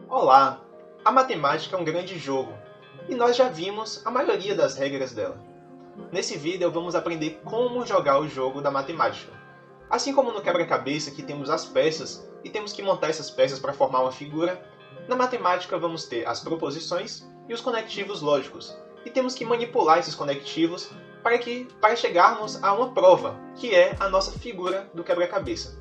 Olá! A matemática é um grande jogo, e nós já vimos a maioria das regras dela. Nesse vídeo vamos aprender como jogar o jogo da matemática. Assim como no quebra-cabeça que temos as peças e temos que montar essas peças para formar uma figura, na matemática vamos ter as proposições e os conectivos lógicos, e temos que manipular esses conectivos para chegarmos a uma prova, que é a nossa figura do quebra-cabeça.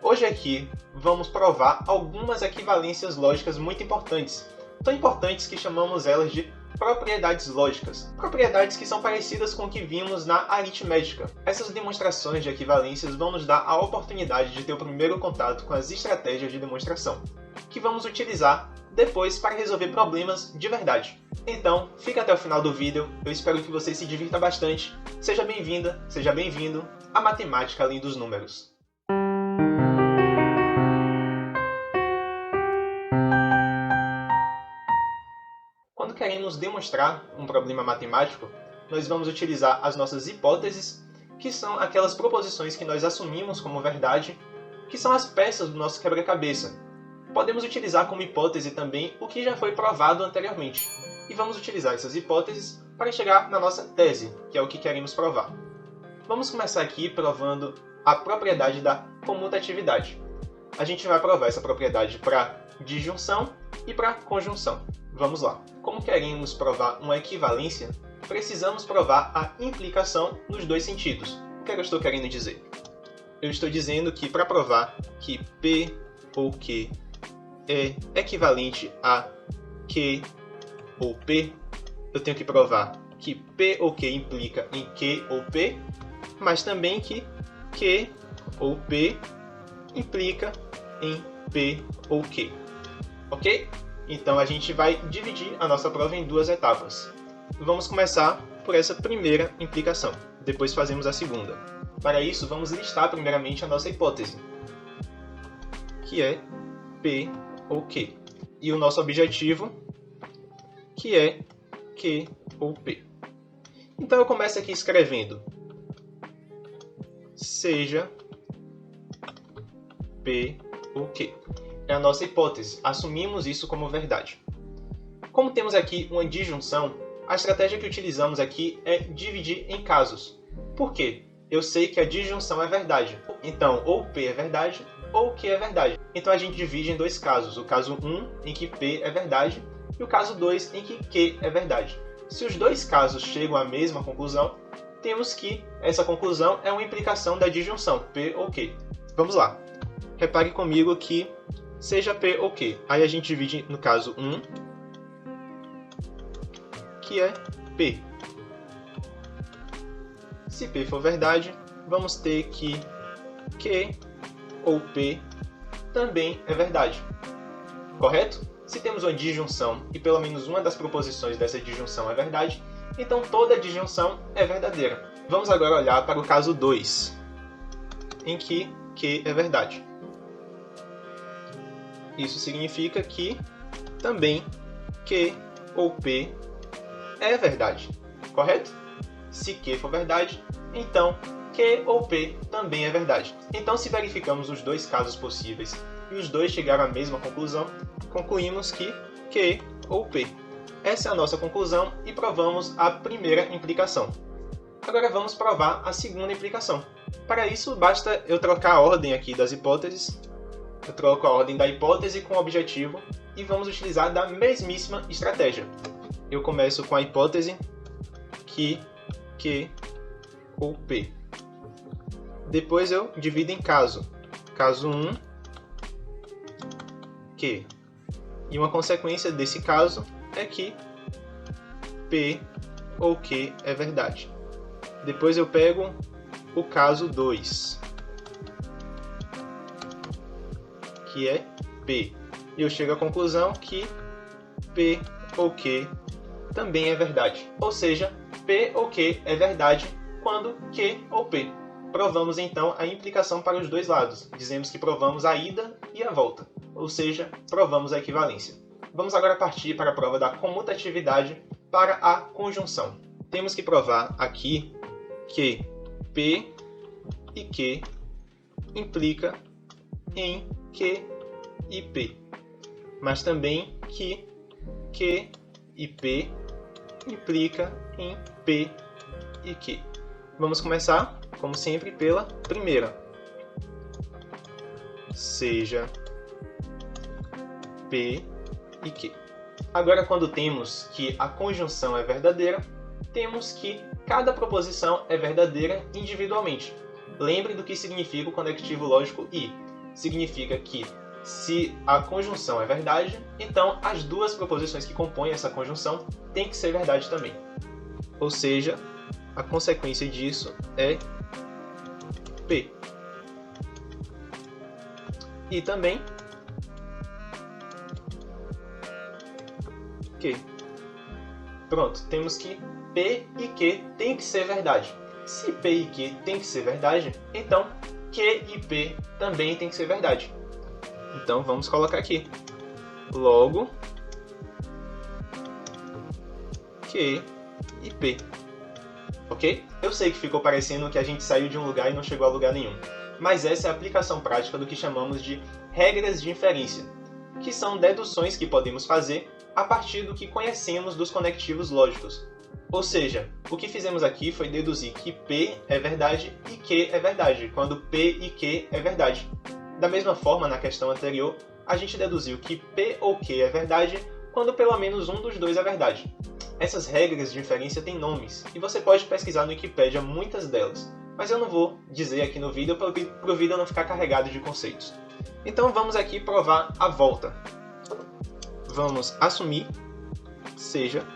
Hoje aqui vamos provar algumas equivalências lógicas muito importantes, tão importantes que chamamos elas de propriedades lógicas, propriedades que são parecidas com o que vimos na aritmética. Essas demonstrações de equivalências vão nos dar a oportunidade de ter o primeiro contato com as estratégias de demonstração, que vamos utilizar depois para resolver problemas de verdade. Então, fica até o final do vídeo, eu espero que você se divirta bastante. Seja bem-vinda, seja bem-vindo à Matemática Além dos Números. Quando queremos demonstrar um problema matemático, nós vamos utilizar as nossas hipóteses, que são aquelas proposições que nós assumimos como verdade, que são as peças do nosso quebra-cabeça. Podemos utilizar como hipótese também o que já foi provado anteriormente, e vamos utilizar essas hipóteses para chegar na nossa tese, que é o que queremos provar. Vamos começar aqui provando a propriedade da comutatividade. A gente vai provar essa propriedade para disjunção e para conjunção. Vamos lá. Como queremos provar uma equivalência, precisamos provar a implicação nos dois sentidos. O que eu estou querendo dizer? Eu estou dizendo que para provar que P ou Q é equivalente a Q ou P, eu tenho que provar que P ou Q implica em Q ou P, mas também que Q ou P implica em P ou Q. Ok? Então a gente vai dividir a nossa prova em duas etapas. Vamos começar por essa primeira implicação, depois fazemos a segunda. Para isso, vamos listar primeiramente a nossa hipótese, que é P ou Q, e o nosso objetivo, que é Q ou P. Então eu começo aqui escrevendo seja P ou Q. É a nossa hipótese, assumimos isso como verdade. Como temos aqui uma disjunção, a estratégia que utilizamos aqui é dividir em casos. Por quê? Eu sei que a disjunção é verdade. Então, ou P é verdade, ou Q é verdade. Então a gente divide em dois casos. O caso 1, em que P é verdade, e o caso 2, em que Q é verdade. Se os dois casos chegam à mesma conclusão, temos que essa conclusão é uma implicação da disjunção, P ou Q. Vamos lá. Repare comigo que seja P ou Q. Aí a gente divide no caso 1, que é P. Se P for verdade, vamos ter que Q ou P também é verdade. Correto? Se temos uma disjunção e pelo menos uma das proposições dessa disjunção é verdade, então toda disjunção é verdadeira. Vamos agora olhar para o caso 2, em que Q é verdade. Isso significa que também Q ou P é verdade, correto? Se Q for verdade, então Q ou P também é verdade. Então, se verificamos os dois casos possíveis e os dois chegaram à mesma conclusão, concluímos que Q ou P. Essa é a nossa conclusão e provamos a primeira implicação. Agora vamos provar a segunda implicação. Para isso, basta eu trocar a ordem aqui das hipóteses. Eu troco a ordem da hipótese com o objetivo e vamos utilizar da mesmíssima estratégia. Eu começo com a hipótese que Q ou P. Depois eu divido em caso. Caso 1, Q. E uma consequência desse caso é que P ou Q é verdade. Depois eu pego o caso 2, que é P. E eu chego à conclusão que P ou Q também é verdade. Ou seja, P ou Q é verdade quando Q ou P. Provamos então a implicação para os dois lados. Dizemos que provamos a ida e a volta. Ou seja, provamos a equivalência. Vamos agora partir para a prova da comutatividade para a conjunção. Temos que provar aqui que P e Q implica em Q e P. mas também que Q e P implica em P e Q. Vamos começar, como sempre, pela primeira. Seja P e Q. Agora, quando temos que a conjunção é verdadeira, temos que cada proposição é verdadeira individualmente. Lembre do que significa o conectivo lógico I. Significa que se a conjunção é verdade, então as duas proposições que compõem essa conjunção têm que ser verdade também. Ou seja, a consequência disso é P. E também Q. Pronto, temos que P e Q tem que ser verdade. Se P e Q tem que ser verdade, então Q e P também tem que ser verdade. Então vamos colocar aqui. Logo, Q e P. Ok? Eu sei que ficou parecendo que a gente saiu de um lugar e não chegou a lugar nenhum. Mas essa é a aplicação prática do que chamamos de regras de inferência, que são deduções que podemos fazer a partir do que conhecemos dos conectivos lógicos. Ou seja, o que fizemos aqui foi deduzir que P é verdade e Q é verdade, quando P e Q é verdade. Da mesma forma, na questão anterior, a gente deduziu que P ou Q é verdade quando pelo menos um dos dois é verdade. Essas regras de inferência têm nomes, e você pode pesquisar no Wikipedia muitas delas, mas eu não vou dizer aqui no vídeo para o vídeo não ficar carregado de conceitos. Então vamos aqui provar a volta. Vamos assumir seja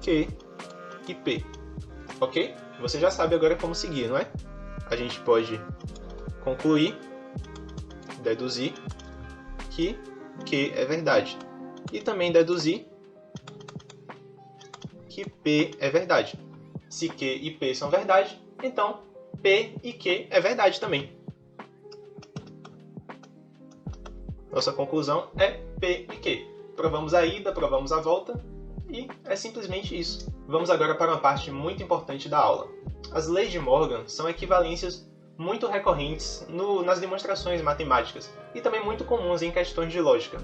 Q e P. Ok? Você já sabe agora como seguir, não é? A gente pode concluir, deduzir que Q é verdade. E também deduzir que P é verdade. Se Q e P são verdade, então P e Q é verdade também. Nossa conclusão é P e Q. Provamos a ida, provamos a volta e é simplesmente isso. Vamos agora para uma parte muito importante da aula. As leis de Morgan são equivalências muito recorrentes nas demonstrações matemáticas e também muito comuns em questões de lógica.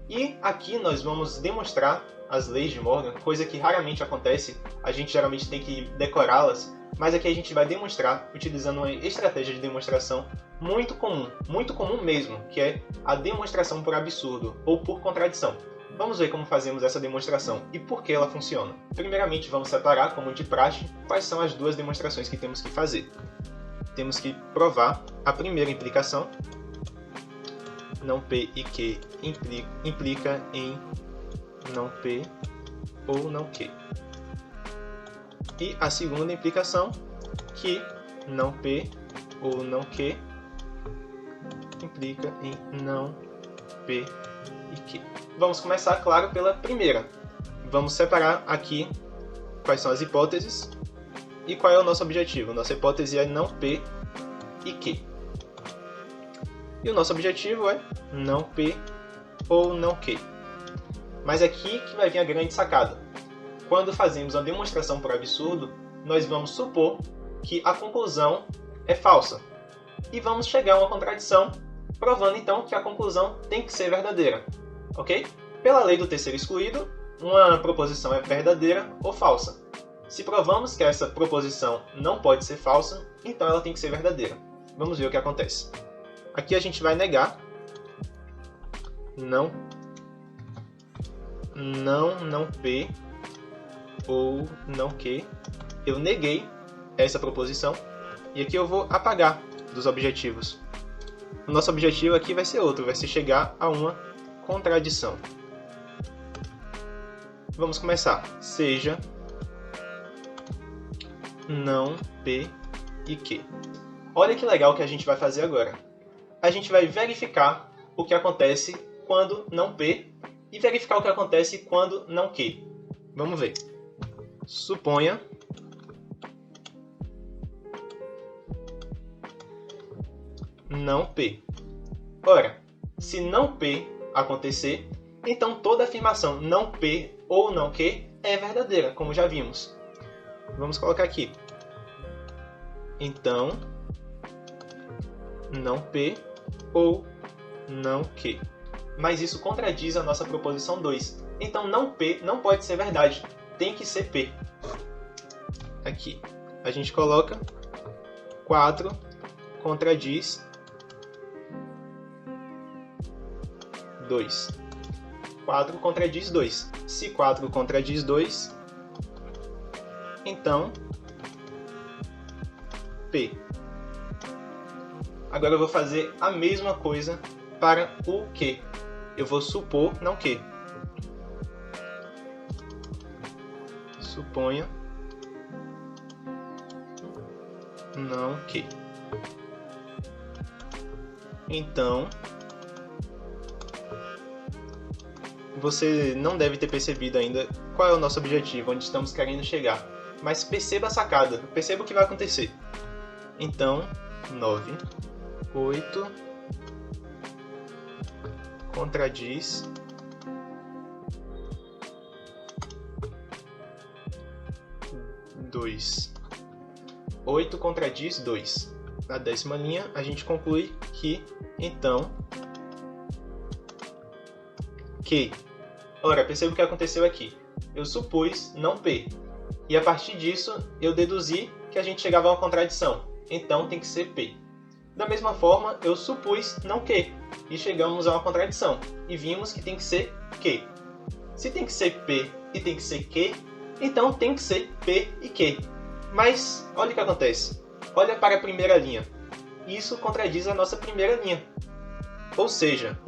E aqui nós vamos demonstrar as leis de Morgan, coisa que raramente acontece, a gente geralmente tem que decorá-las, mas aqui a gente vai demonstrar utilizando uma estratégia de demonstração muito comum mesmo, que é a demonstração por absurdo ou por contradição. Vamos ver como fazemos essa demonstração e por que ela funciona. Primeiramente, vamos separar, como de praxe, quais são as duas demonstrações que temos que fazer. Temos que provar a primeira implicação, não P e Q implica em não P ou não Q. E a segunda implicação, que não P ou não Q implica em não P e Q. Vamos começar, claro, pela primeira. Vamos separar aqui quais são as hipóteses e qual é o nosso objetivo. Nossa hipótese é não P e Q. E o nosso objetivo é não P ou não Q. Mas aqui que vai vir a grande sacada. Quando fazemos uma demonstração por absurdo, nós vamos supor que a conclusão é falsa. E vamos chegar a uma contradição, provando então que a conclusão tem que ser verdadeira. Ok? Pela lei do terceiro excluído, uma proposição é verdadeira ou falsa. Se provamos que essa proposição não pode ser falsa, então ela tem que ser verdadeira. Vamos ver o que acontece. Aqui a gente vai negar não P ou não Q. Eu neguei essa proposição e aqui eu vou apagar dos objetivos. O nosso objetivo aqui vai ser outro, vai ser chegar a uma contradição. Vamos começar. Seja não P e Q. Olha que legal que a gente vai fazer agora. A gente vai verificar o que acontece quando não P e verificar o que acontece quando não Q. Vamos ver. Suponha não P. Ora, se não P acontecer, então toda afirmação não P ou não Q é verdadeira, como já vimos. Vamos colocar aqui. Então, não P ou não que. Mas isso contradiz a nossa proposição 2. Então não P não pode ser verdade, tem que ser P. Aqui a gente coloca 4 contradiz 2. 4 contradiz 2. Se 4 contradiz 2, então P. Agora eu vou fazer a mesma coisa para o que. Eu vou supor não que. Suponha não que. Então, você não deve ter percebido ainda qual é o nosso objetivo, onde estamos querendo chegar. Mas perceba a sacada, perceba o que vai acontecer. Então, 9, 8 contradiz 2. 8 contradiz 2. Na 10ª linha, a gente conclui que, então, que. Ora, perceba o que aconteceu aqui. Eu supus não P. E a partir disso, eu deduzi que a gente chegava a uma contradição. Então, tem que ser P. Da mesma forma, eu supus não que. E chegamos a uma contradição. E vimos que tem que ser que. Se tem que ser P e tem que ser que, então tem que ser P e que. Mas, olha o que acontece. Olha para a primeira linha. Isso contradiz a nossa primeira linha. Ou seja,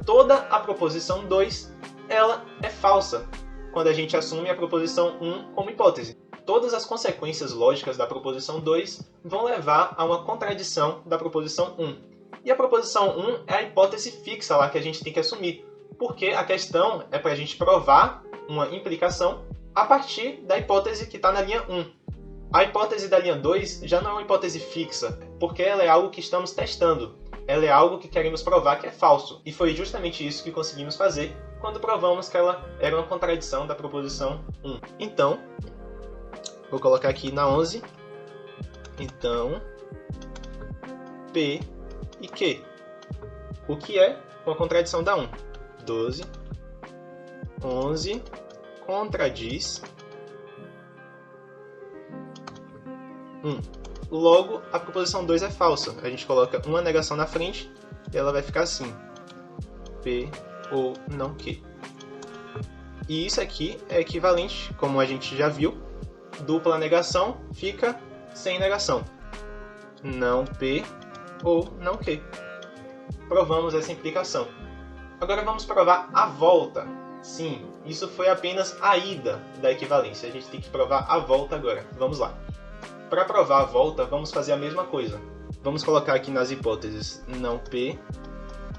toda a proposição 2 ela é falsa quando a gente assume a proposição 1 como hipótese. Todas as consequências lógicas da proposição 2 vão levar a uma contradição da proposição 1. E a proposição 1 é a hipótese fixa lá que a gente tem que assumir, porque a questão é para a gente provar uma implicação a partir da hipótese que está na linha 1. A hipótese da linha 2 já não é uma hipótese fixa, porque ela é algo que estamos testando. Ela é algo que queremos provar que é falso. E foi justamente isso que conseguimos fazer quando provamos que ela era uma contradição da proposição 1. Então, vou colocar aqui na 11. Então, P e Q. O que é uma contradição da 1? 12, 11, contradiz 1. Logo, a proposição 2 é falsa. A gente coloca uma negação na frente e ela vai ficar assim. P ou não Q. E isso aqui é equivalente, como a gente já viu, dupla negação fica sem negação. Não P ou não Q. Provamos essa implicação. Agora vamos provar a volta. Sim, isso foi apenas a ida da equivalência. A gente tem que provar a volta agora. Vamos lá. Para provar a volta, vamos fazer a mesma coisa. Vamos colocar aqui nas hipóteses não P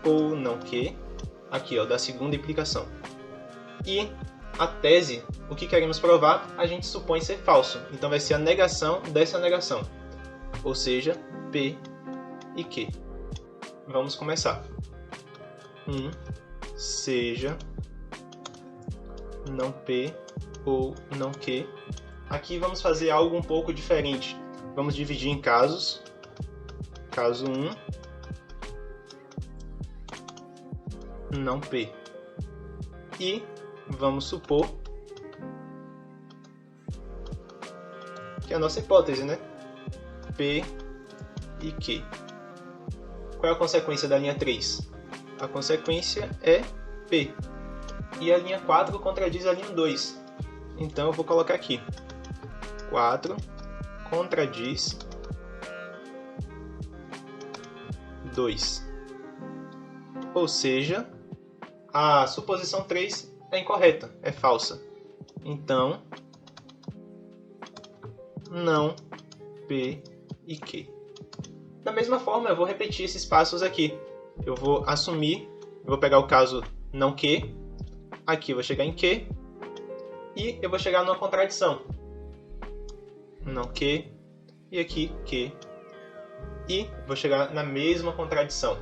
ou não Q, aqui ó, da segunda implicação. E a tese, o que queremos provar, a gente supõe ser falso. Então vai ser a negação dessa negação, ou seja, P e Q. Vamos começar. 1 seja não P ou não Q. Aqui vamos fazer algo um pouco diferente. Vamos dividir em casos. Caso 1, não P. E vamos supor que é a nossa hipótese, né? P e Q. Qual é a consequência da linha 3? A consequência é P. E a linha 4 contradiz a linha 2. Então eu vou colocar aqui. 4 contradiz 2. Ou seja, a suposição 3 é incorreta, é falsa. Então, não P e Q. Da mesma forma, eu vou repetir esses passos aqui. Eu vou assumir, eu vou pegar o caso não Q, aqui eu vou chegar em Q, e eu vou chegar numa contradição. Não Q, e aqui Q. E vou chegar na mesma contradição,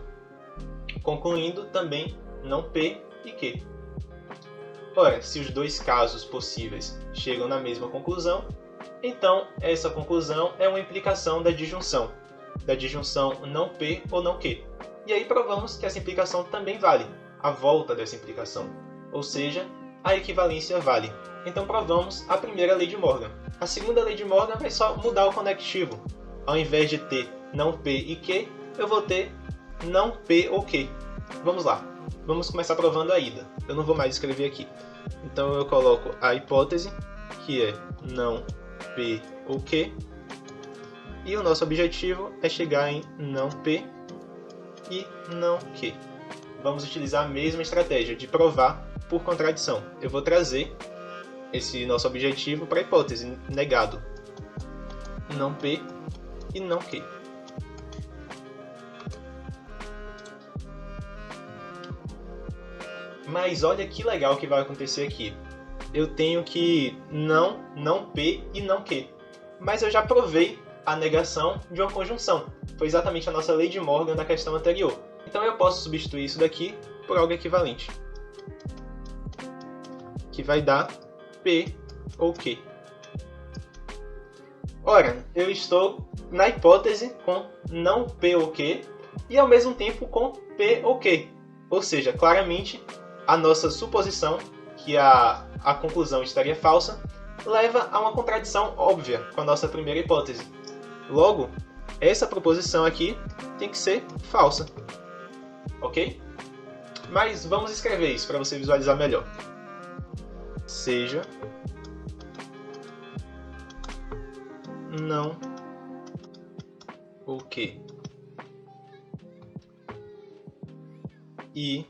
concluindo também não P e Q. Ora, se os dois casos possíveis chegam na mesma conclusão, então essa conclusão é uma implicação da disjunção não P ou não Q. E aí provamos que essa implicação também vale, a volta dessa implicação, ou seja, a equivalência vale. Então provamos a primeira lei de Morgan. A segunda lei de Morgan vai só mudar o conectivo. Ao invés de ter não P e Q, eu vou ter não P ou Q. Vamos lá, vamos começar provando a ida. Eu não vou mais escrever aqui. Então eu coloco a hipótese, que é não P ou Q, e o nosso objetivo é chegar em não P e não Q. Vamos utilizar a mesma estratégia de provar por contradição. Eu vou trazer esse nosso objetivo para a hipótese, negado não P e não Q. Mas olha que legal que vai acontecer aqui. Eu tenho que não P e não Q. Mas eu já provei a negação de uma conjunção. Foi exatamente a nossa lei de Morgan da questão anterior. Então eu posso substituir isso daqui por algo equivalente, que vai dar P ou Q. Ora, eu estou na hipótese com não P ou Q e ao mesmo tempo com P ou Q. Ou seja, claramente a nossa suposição que a conclusão estaria falsa leva a uma contradição óbvia com a nossa primeira hipótese. Logo, essa proposição aqui tem que ser falsa. Ok? Mas vamos escrever isso para você visualizar melhor. Seja não o que e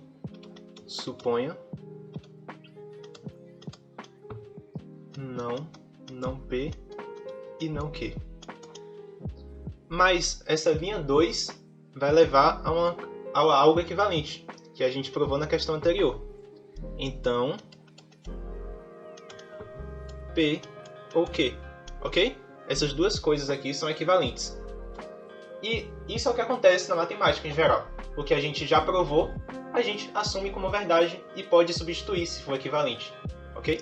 suponha não P e não Q. Mas essa linha 2 vai levar a algo equivalente, que a gente provou na questão anterior. Então, P ou Q, ok? Essas duas coisas aqui são equivalentes. E isso é o que acontece na matemática em geral. O que a gente já provou, a gente assume como verdade e pode substituir se for equivalente, ok?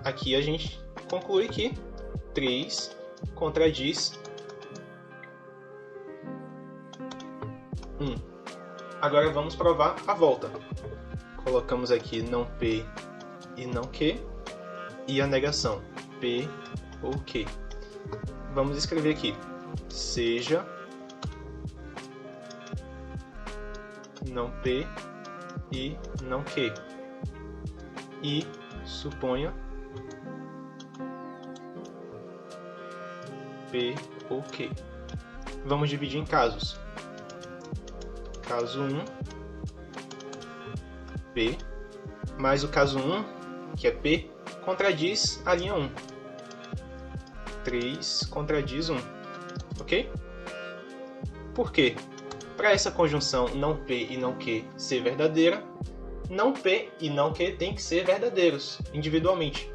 Aqui a gente conclui que 3 contradiz 1. Agora vamos provar a volta. Colocamos aqui não P e não Q e a negação P ou Q. Vamos escrever aqui, seja não P e não Q e suponha P ou Q. Vamos dividir em casos. Caso 1, P, mais o caso 1, que é P, contradiz a linha 1. 3 contradiz 1, ok? Por quê? Para essa conjunção não P e não Q ser verdadeira, não P e não Q tem que ser verdadeiros, individualmente.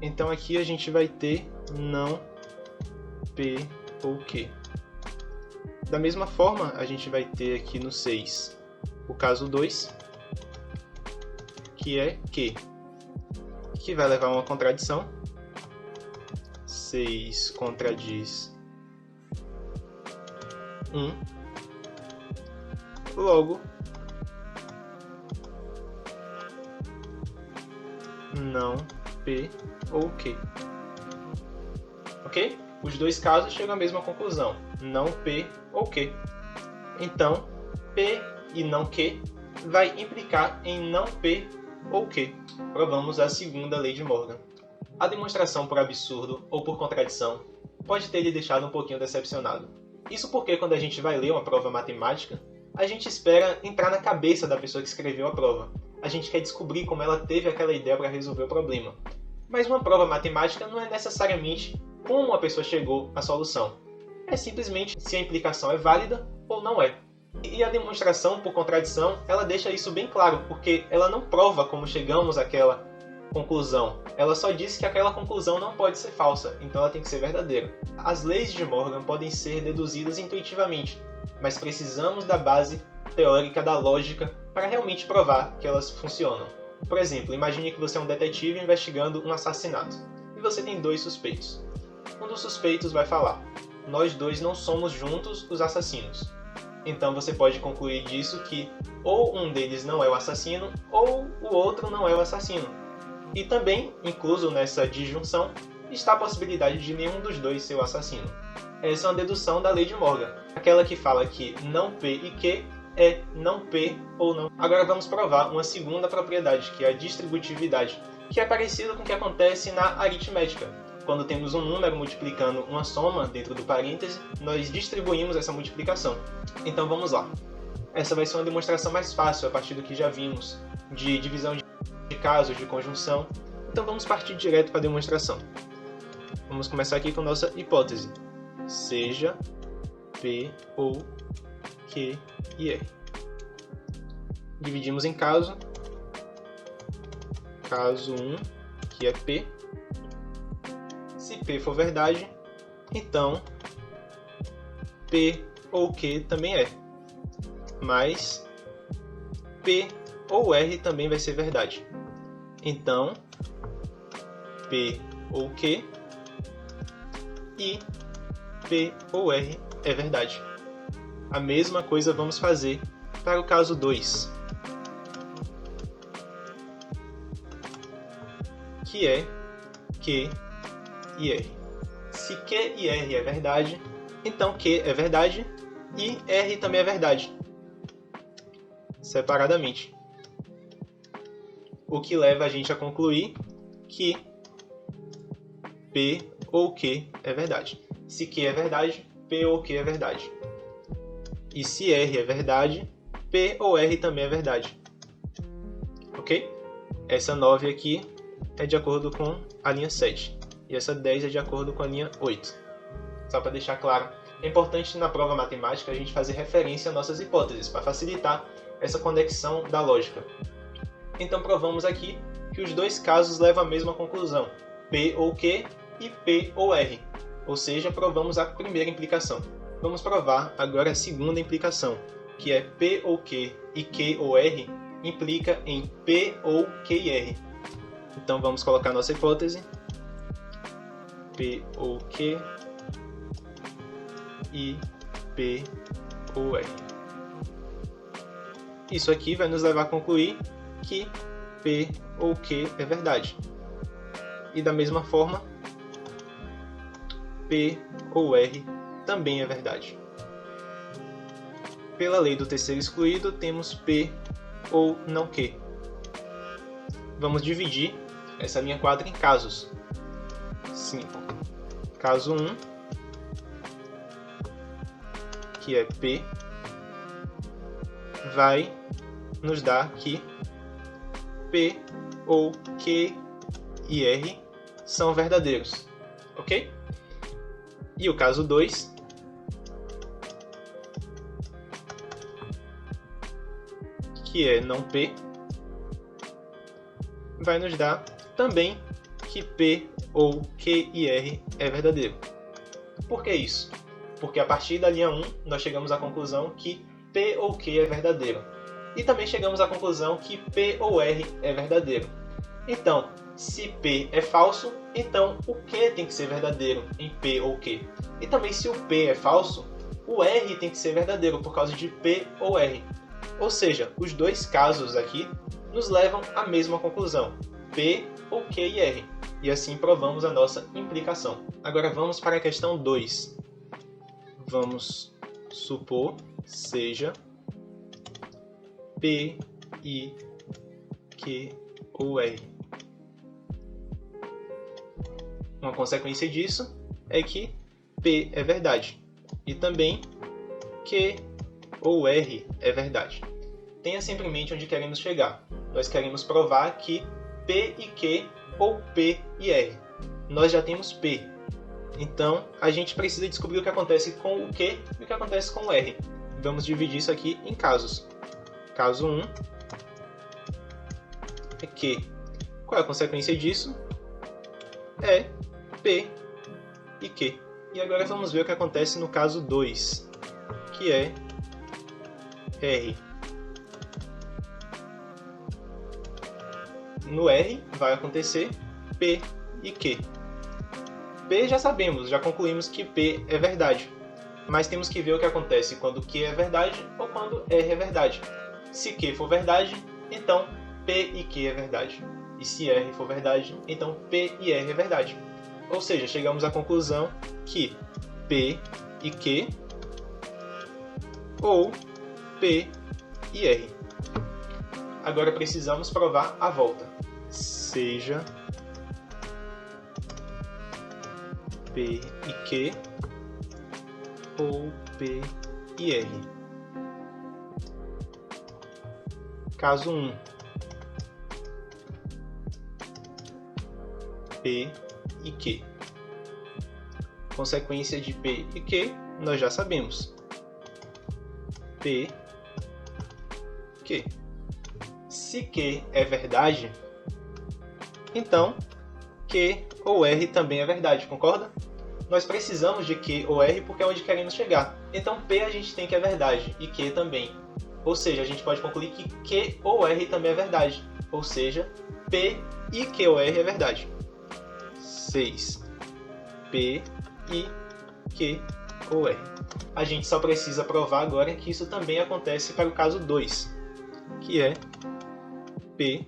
Então aqui a gente vai ter não P ou Q. Da mesma forma, a gente vai ter aqui no 6 o caso 2, que é Q, que vai levar a uma contradição. 6 contradiz 1. Logo, não P ou Q. Ok? Os dois casos chegam à mesma conclusão, não P ou Q. Então, P e não Q vai implicar em não P ou Q. Provamos a segunda lei de Morgan. A demonstração por absurdo ou por contradição pode ter lhe deixado um pouquinho decepcionado. Isso porque quando a gente vai ler uma prova matemática, a gente espera entrar na cabeça da pessoa que escreveu a prova. A gente quer descobrir como ela teve aquela ideia para resolver o problema. Mas uma prova matemática não é necessariamente como a pessoa chegou à solução. É simplesmente se a implicação é válida ou não é. E a demonstração por contradição, ela deixa isso bem claro, porque ela não prova como chegamos àquela conclusão. Ela só diz que aquela conclusão não pode ser falsa, então ela tem que ser verdadeira. As leis de Morgan podem ser deduzidas intuitivamente, mas precisamos da base teórica da lógica para realmente provar que elas funcionam. Por exemplo, imagine que você é um detetive investigando um assassinato, e você tem 2 suspeitos. Um dos suspeitos vai falar: nós 2 não somos juntos os assassinos. Então você pode concluir disso que ou um deles não é o assassino ou o outro não é o assassino. E também, incluso nessa disjunção, está a possibilidade de nenhum dos dois ser o assassino. Essa é uma dedução da lei de Morgan, aquela que fala que não P e Q é não P ou não. Agora vamos provar uma segunda propriedade, que é a distributividade, que é parecida com o que acontece na aritmética. Quando temos um número multiplicando uma soma dentro do parêntese, nós distribuímos essa multiplicação. Então vamos lá. Essa vai ser uma demonstração mais fácil a partir do que já vimos de divisão de casos, de conjunção. Então vamos partir direto para a demonstração. Vamos começar aqui com nossa hipótese. Seja P ou Q e R. Dividimos em caso. Caso 1, que é P. Se P for verdade, então P ou Q também é. Mas P ou R também vai ser verdade. Então, P ou Q e P ou R é verdade. A mesma coisa vamos fazer para o caso 2, que é Q e R. Se Q e R é verdade, então Q é verdade e R também é verdade, separadamente. O que leva a gente a concluir que P ou Q é verdade. Se Q é verdade, P ou Q é verdade. E se R é verdade, P ou R também é verdade. Ok? Essa 9 aqui é de acordo com a linha 7. E essa 10 é de acordo com a linha 8. Só para deixar claro, é importante na prova matemática a gente fazer referência às nossas hipóteses, para facilitar essa conexão da lógica. Então provamos aqui que os dois casos levam à mesma conclusão, P ou Q e P ou R. Ou seja, provamos a primeira implicação. Vamos provar agora a segunda implicação, que é P ou Q e Q ou R implica em P ou Q e R. Então vamos colocar nossa hipótese. P ou Q e P ou R. Isso aqui vai nos levar a concluir que P ou Q é verdade. E da mesma forma, P ou R também é verdade. Pela lei do terceiro excluído, temos P ou não Q. Vamos dividir essa linha 4 em casos. 5. Caso 1, que é P, vai nos dar que P ou Q e R são verdadeiros, ok? E o caso 2, que é não P, vai nos dar também que P ou Q e R é verdadeiro. Por que isso? Porque a partir da linha 1 nós chegamos à conclusão que P ou Q é verdadeiro. E também chegamos à conclusão que P ou R é verdadeiro. Então, se P é falso, então o Q tem que ser verdadeiro em P ou Q. E também se o P é falso, o R tem que ser verdadeiro por causa de P ou R. Ou seja, os dois casos aqui nos levam à mesma conclusão, P ou Q e R. E assim provamos a nossa implicação. Agora vamos para a questão 2. Vamos supor seja P, I, Q ou R. Uma consequência disso é que P é verdade e também Q ou R é verdade. Tenha sempre em mente onde queremos chegar. Nós queremos provar que P e Q ou P e R. Nós já temos P. Então, a gente precisa descobrir o que acontece com o Q e o que acontece com o R. Vamos dividir isso aqui em casos. Caso 1 é Q. Qual é a consequência disso? É P e Q. E agora vamos ver o que acontece no caso 2, que é R. No R vai acontecer P e Q. P já sabemos, já concluímos que P é verdade. mas temos que ver o que acontece quando Q é verdade ou quando R é verdade. Se Q for verdade, então P e Q é verdade. E se R for verdade, então P e R é verdade. Ou seja, chegamos à conclusão que P e Q ou P e R. Agora precisamos provar a volta. Seja P e Q ou P e R. Caso 1. P e Q. Consequência de P e Q, nós já sabemos. P, Q. Se Q é verdade, então Q ou R também é verdade, concorda? Nós precisamos de Q ou R porque é onde queremos chegar. Então P a gente tem que é verdade e Q também. Ou seja, a gente pode concluir que Q ou R também é verdade. Ou seja, P e Q ou R é verdade. 6. P e Q ou R. A gente só precisa provar agora que isso também acontece para o caso 2, que é P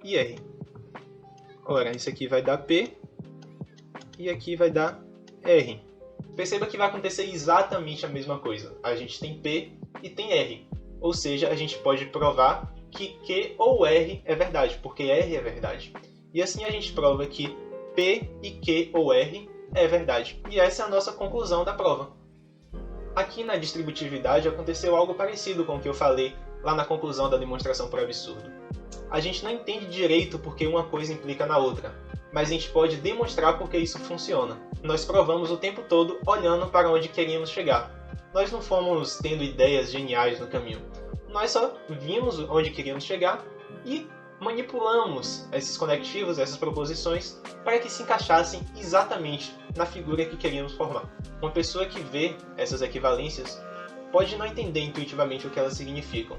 e R. Ora, isso aqui vai dar P e aqui vai dar R. Perceba que vai acontecer exatamente a mesma coisa. A gente tem P e tem R. Ou seja, a gente pode provar que Q ou R é verdade, porque R é verdade. E assim a gente prova que P e Q ou R é verdade. E essa é a nossa conclusão da prova. Aqui na distributividade aconteceu algo parecido com o que eu falei lá na conclusão da demonstração por absurdo. A gente não entende direito porque uma coisa implica na outra, mas a gente pode demonstrar porque isso funciona. Nós provamos o tempo todo olhando para onde queríamos chegar. Nós não fomos tendo ideias geniais no caminho. Nós só vimos onde queríamos chegar e manipulamos esses conectivos, essas proposições, para que se encaixassem exatamente na figura que queríamos formar. Uma pessoa que vê essas equivalências pode não entender intuitivamente o que elas significam,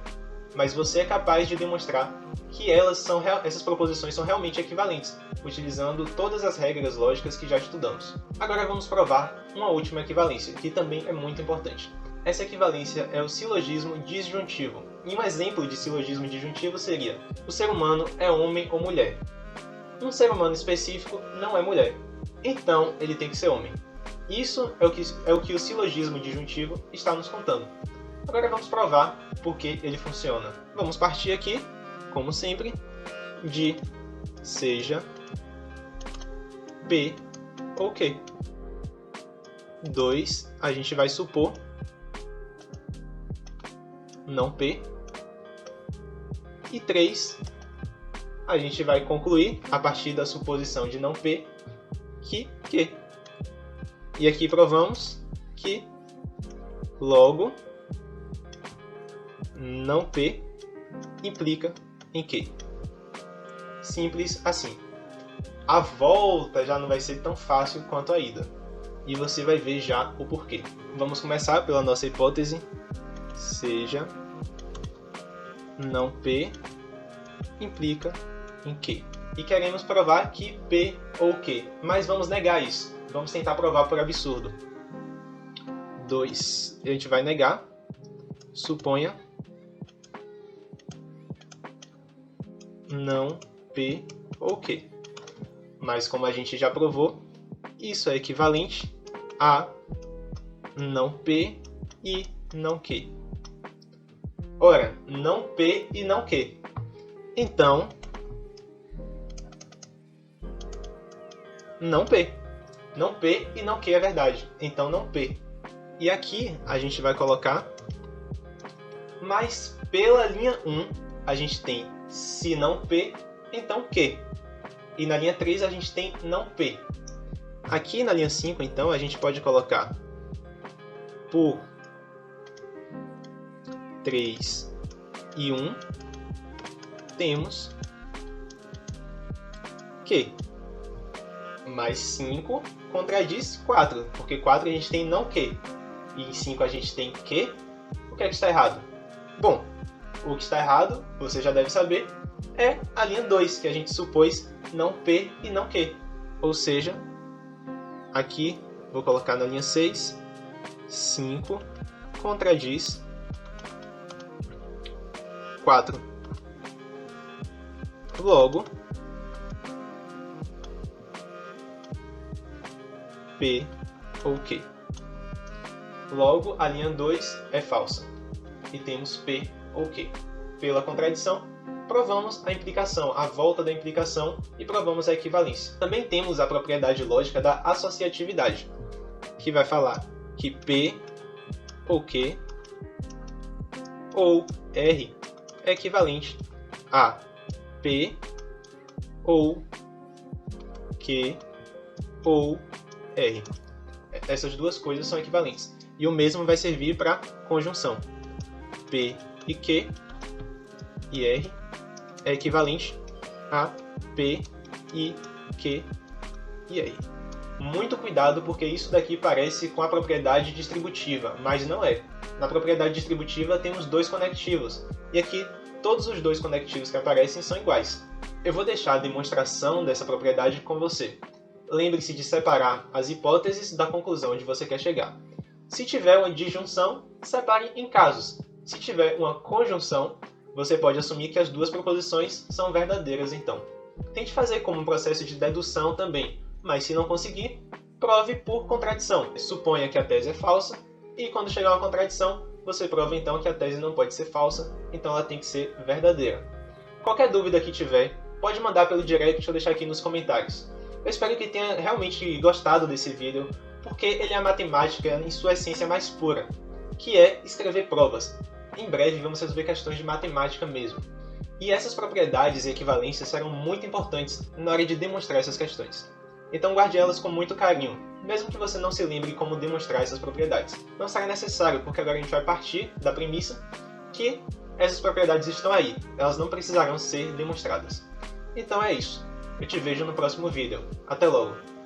mas você é capaz de demonstrar que essas proposições são realmente equivalentes, utilizando todas as regras lógicas que já estudamos. Agora vamos provar uma última equivalência, que também é muito importante. Essa equivalência é o silogismo disjuntivo. E um exemplo de silogismo disjuntivo seria: o ser humano é homem ou mulher. Um ser humano específico não é mulher, então ele tem que ser homem. Isso é o que o silogismo disjuntivo está nos contando. Agora vamos provar por que ele funciona. Vamos partir aqui, como sempre, de seja P ou Q. 2, a gente vai supor não P. E 3, a gente vai concluir, a partir da suposição de não P, que Q. E aqui provamos que logo não P implica em Q. Simples assim. A volta já não vai ser tão fácil quanto a ida. E você vai ver já o porquê. Vamos começar pela nossa hipótese. Seja não P implica em Q. E queremos provar que P ou Q. Mas vamos negar isso. Vamos tentar provar por absurdo. 2. A gente vai negar. Suponha não P ou Q. Mas como a gente já provou, isso é equivalente a não P e não Q. Ora, não P e não Q. Então, não P. Não P e não Q é verdade. Então, não P. E aqui a gente vai colocar, mas pela linha 1 a gente tem se não P, então Q. E na linha 3 a gente tem não P. Aqui na linha 5, então, a gente pode colocar por 3 e 1, temos Q. Mais 5 contradiz 4, porque 4 a gente tem não Q. E em 5 a gente tem Q. O que é que está errado? Bom, o que está errado, você já deve saber, é a linha 2, que a gente supôs não P e não Q. Ou seja, aqui vou colocar na linha 6, 5 contradiz 4. Logo, P ou Q. Logo, a linha 2 é falsa. E temos P ou Q. Pela contradição, provamos a implicação, a volta da implicação e provamos a equivalência. Também temos a propriedade lógica da associatividade, que vai falar que P ou Q ou R é equivalente a P ou Q ou R. Essas duas coisas são equivalentes. E o mesmo vai servir para conjunção. P e Q e R é equivalente a P, I, Q e R. Muito cuidado, porque isso daqui parece com a propriedade distributiva, mas não é. Na propriedade distributiva temos dois conectivos, e aqui todos os dois conectivos que aparecem são iguais. Eu vou deixar a demonstração dessa propriedade com você. Lembre-se de separar as hipóteses da conclusão onde você quer chegar. Se tiver uma disjunção, separe em casos. Se tiver uma conjunção, você pode assumir que as duas proposições são verdadeiras então. Tente fazer como um processo de dedução também, mas se não conseguir, prove por contradição. Suponha que a tese é falsa, e quando chegar uma contradição, você prova então que a tese não pode ser falsa, então ela tem que ser verdadeira. Qualquer dúvida que tiver, pode mandar pelo direct ou deixar aqui nos comentários. Eu espero que tenha realmente gostado desse vídeo, porque ele é a matemática em sua essência mais pura, que é escrever provas. Em breve vamos resolver questões de matemática mesmo. E essas propriedades e equivalências serão muito importantes na hora de demonstrar essas questões. Então guarde elas com muito carinho, mesmo que você não se lembre como demonstrar essas propriedades. Não será necessário, porque agora a gente vai partir da premissa que essas propriedades estão aí, elas não precisarão ser demonstradas. Então é isso. Eu te vejo no próximo vídeo. Até logo!